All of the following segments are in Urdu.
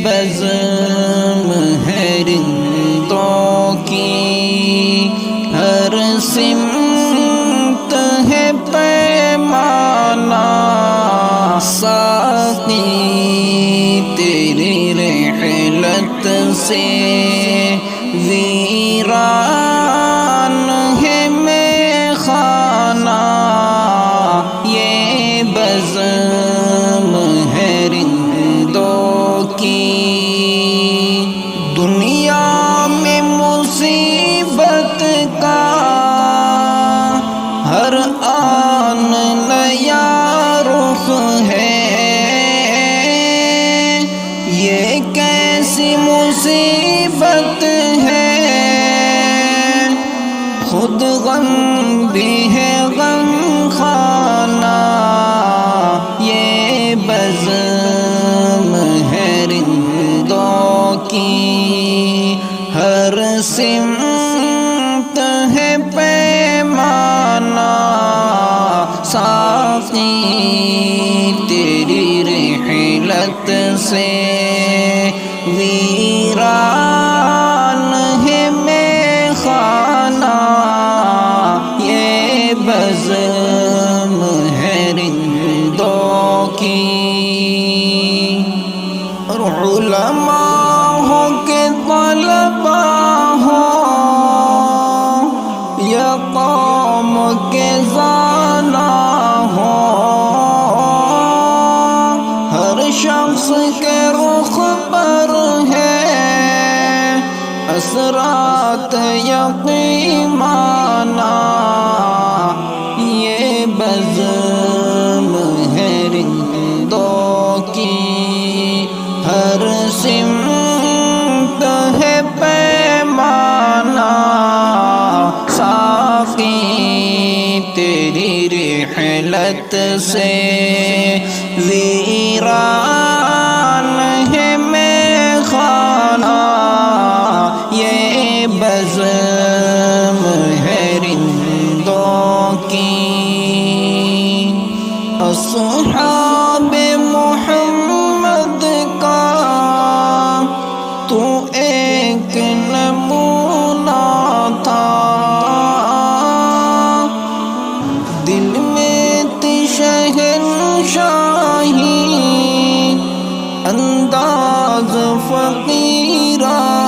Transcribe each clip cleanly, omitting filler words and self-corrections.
بزم ہے رندوں کی، ہر سمت ہے پیمانہ ساقی تیری رحلت سے ویران ہے میخانہ، یہ بزم ہے رندوں کی۔ دنیا میں مصیبت کا ہر آن نیا رخ ہے، یہ کیسی مصیبت ہے، خود غم بھی ہے غم خانہ، یہ بزم ہے رندوں کی، ہر سمت ہے پیمانہ ساقی تیری رحلت سے ویران ہے میخانہ، یہ بزم ہے رندوں کی۔ اور علماء ہو کے طلبا ہو یا قوم کے زانا ہو، ہر شخص کے رخ پر ہے اثرات یقیناً، یہ بزم ہے رندوں کی، ہر سمت ہے پیمانہ ساقی تیری رحلت سے ویران ہے میخانہ، یہ بزم ہے رندوں کی۔ اصحاب محمد کا تو ایک نمونہ تھا، دل میں تھی شہنشاہی انداز فقیرانہ،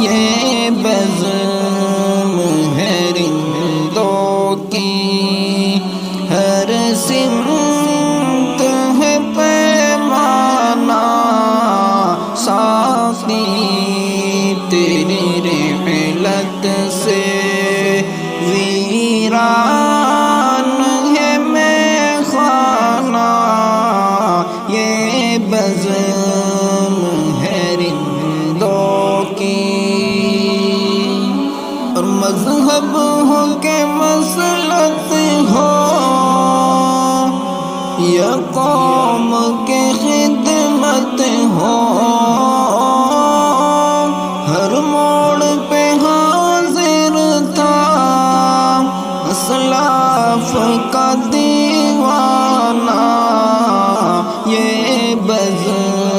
یہ بزم ہے رندوں کی، ہر سمت ہے پیمانہ ساقی تیری رحلت سے ویران ہے میخانہ، یہ بزم ہے رندوں کی۔ اور مذہب ہو کہ مسلک ہو یا قوم کے خدمت ہو، ہر موڑ پہ حاضر تھا اسلاف کا دیوانہ، یہ بزم